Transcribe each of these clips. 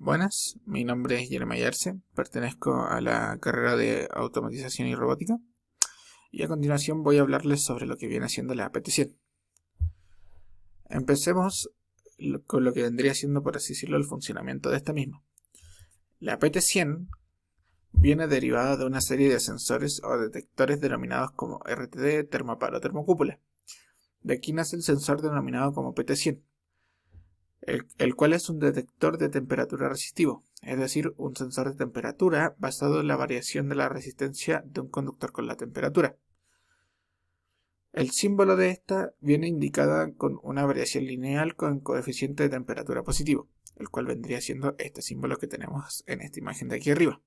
Buenas, mi nombre es Jeremy Arce, pertenezco a la carrera de Automatización y Robótica y a continuación voy a hablarles sobre lo que viene siendo la PT100. Empecemos con lo que vendría siendo, por así decirlo, el funcionamiento de esta misma. La PT100 viene derivada de una serie de sensores o detectores denominados como RTD, termoparo o termocúpula. De aquí nace el sensor denominado como PT100. El cual es un detector de temperatura resistivo, es decir, un sensor de temperatura basado en la variación de la resistencia de un conductor con la temperatura. El símbolo de esta viene indicada con una variación lineal con coeficiente de temperatura positivo, el cual vendría siendo este símbolo que tenemos en esta imagen de aquí arriba.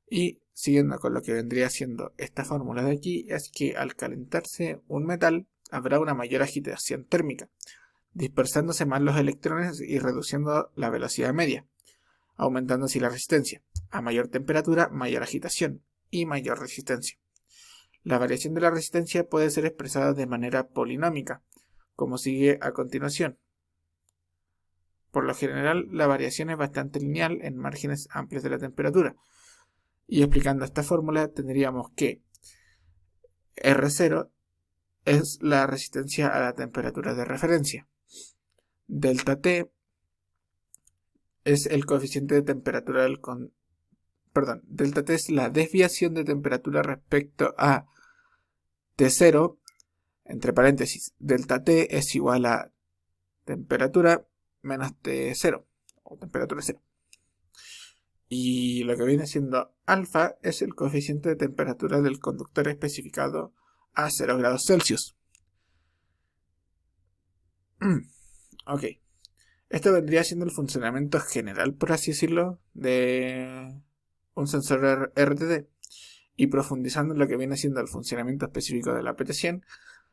Y siguiendo con lo que vendría siendo esta fórmula de aquí, es que al calentarse un metal habrá una mayor agitación térmica, dispersándose más los electrones y reduciendo la velocidad media, aumentando así la resistencia. A mayor temperatura, mayor agitación y mayor resistencia. La variación de la resistencia puede ser expresada de manera polinómica, como sigue a continuación. Por lo general, la variación es bastante lineal en márgenes amplios de la temperatura. Y explicando esta fórmula, tendríamos que R0 es la resistencia a la temperatura de referencia. Delta T es el coeficiente de temperatura del delta T es la desviación de temperatura respecto a T0, entre paréntesis, delta T es igual a temperatura menos T0, o temperatura 0. Y lo que viene siendo alfa es el coeficiente de temperatura del conductor especificado a 0 grados Celsius. Ok. Esto vendría siendo el funcionamiento general, por así decirlo, de un sensor RTD. Y profundizando en lo que viene siendo el funcionamiento específico de la PT100,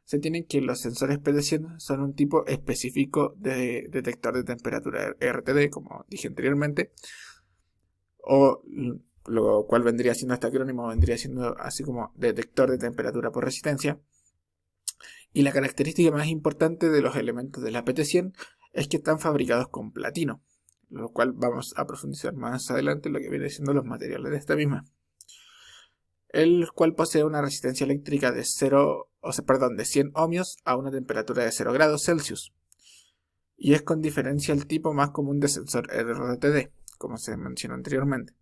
se tiene que los sensores PT100 son un tipo específico de detector de temperatura RTD, como dije anteriormente, o lo cual vendría siendo este acrónimo, vendría siendo así como detector de temperatura por resistencia. Y la característica más importante de los elementos de la PT100 es que están fabricados con platino, lo cual vamos a profundizar más adelante en lo que viene siendo los materiales de esta misma. El cual posee una resistencia eléctrica de 100 ohmios a una temperatura de 0 grados Celsius. Y es con diferencia el tipo más común de sensor RTD, como se mencionó anteriormente.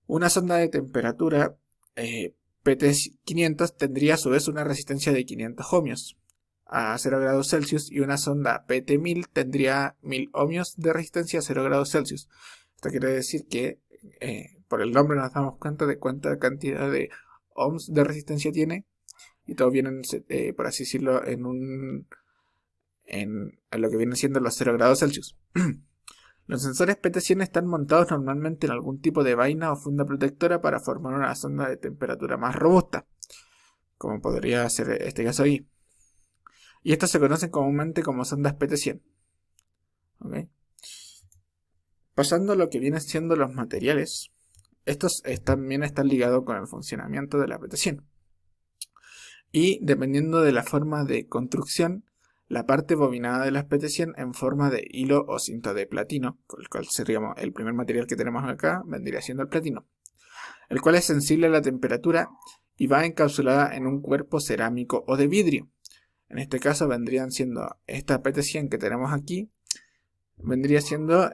Una sonda de temperatura PT500 tendría a su vez una resistencia de 500 ohmios a 0 grados Celsius y una sonda PT1000 tendría 1000 ohmios de resistencia a 0 grados Celsius. Esto quiere decir que por el nombre nos damos cuenta de cuánta cantidad de ohms de resistencia tiene y todos vienen, por así decirlo, en lo que viene siendo los 0 grados Celsius. Los sensores PT100 están montados normalmente en algún tipo de vaina o funda protectora para formar una sonda de temperatura más robusta, como podría ser este caso ahí. Y estas se conocen comúnmente como sondas PT100. ¿Okay? Pasando a lo que vienen siendo los materiales, estos también están ligados con el funcionamiento de la PT100. Y dependiendo de la forma de construcción, la parte bobinada de las PT100 en forma de hilo o cinta de platino, con el cual sería el primer material que tenemos acá, vendría siendo el platino, el cual es sensible a la temperatura y va encapsulada en un cuerpo cerámico o de vidrio. En este caso vendrían siendo esta PT100 que tenemos aquí, vendría siendo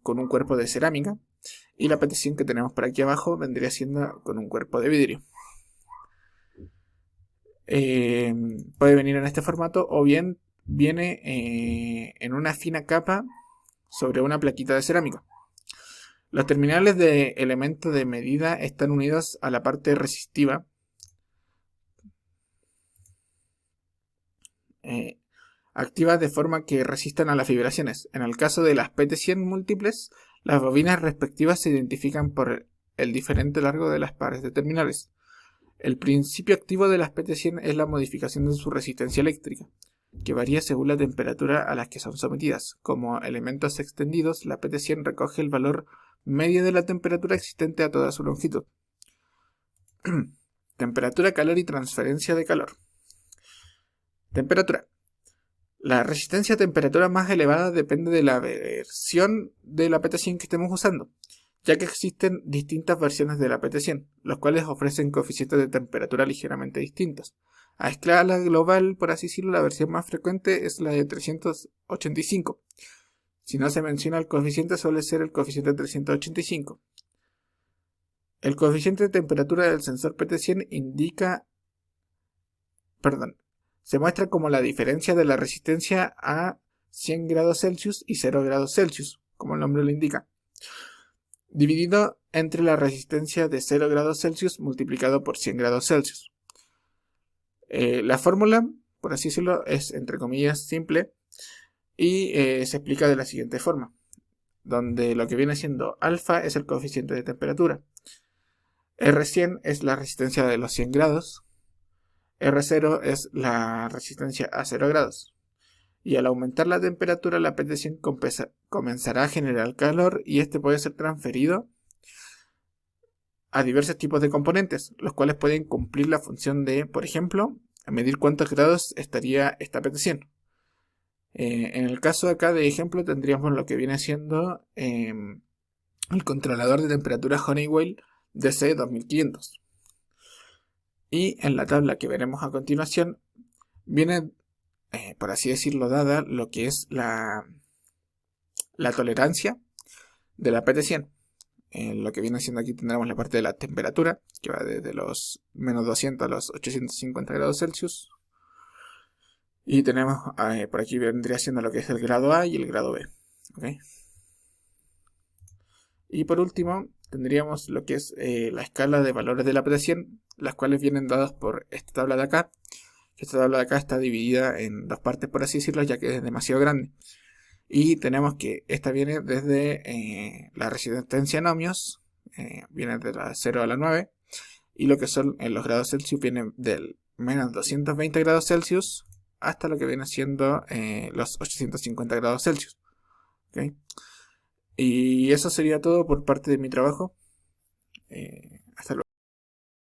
con un cuerpo de cerámica, y la PT100 que tenemos por aquí abajo vendría siendo con un cuerpo de vidrio. Puede venir en este formato o bien viene en una fina capa sobre una plaquita de cerámica. Los terminales de elementos de medida están unidos a la parte resistiva activa de forma que resistan a las vibraciones. En el caso de las PT100 múltiples, las bobinas respectivas se identifican por el diferente largo de las pares de terminales. El principio activo de las PT100 es la modificación de su resistencia eléctrica, que varía según la temperatura a la que son sometidas. Como elementos extendidos, la PT100 recoge el valor medio de la temperatura existente a toda su longitud. Temperatura, calor y transferencia de calor. Temperatura. La resistencia a temperatura más elevada depende de la versión de la PT100 que estemos usando, ya que existen distintas versiones de la PT100, los cuales ofrecen coeficientes de temperatura ligeramente distintos. A escala global, por así decirlo, la versión más frecuente es la de 385. Si no se menciona el coeficiente, suele ser el coeficiente 385. El coeficiente de temperatura del sensor PT100 se muestra como la diferencia de la resistencia a 100 grados Celsius y 0 grados Celsius, como el nombre lo indica, dividido entre la resistencia de 0 grados Celsius multiplicado por 100 grados Celsius. La fórmula, por así decirlo, es entre comillas simple y se explica de la siguiente forma, donde lo que viene siendo alfa es el coeficiente de temperatura, R100 es la resistencia de los 100 grados, R0 es la resistencia a 0 grados. Y al aumentar la temperatura, la PT100 comenzará a generar calor y este puede ser transferido a diversos tipos de componentes, los cuales pueden cumplir la función de, por ejemplo, medir cuántos grados estaría esta PT100. En el caso acá de ejemplo tendríamos lo que viene siendo el controlador de temperatura Honeywell DC2500. Y en la tabla que veremos a continuación viene, por así decirlo, dada lo que es la tolerancia de la PT100. Lo que viene siendo aquí tendremos la parte de la temperatura, que va desde los menos 200 a los 850 grados Celsius. Y tenemos, por aquí vendría siendo lo que es el grado A y el grado B. ¿Okay? Y por último, tendríamos lo que es la escala de valores de la PT100, las cuales vienen dadas por esta tabla de acá. Esta tabla de acá está dividida en dos partes, por así decirlo, ya que es demasiado grande. Y tenemos que esta viene desde la resistencia en ohmios, viene de la 0 a la 9, y lo que son en los grados Celsius vienen del menos 220 grados Celsius hasta lo que viene siendo los 850 grados Celsius. ¿Okay? Y eso sería todo por parte de mi trabajo.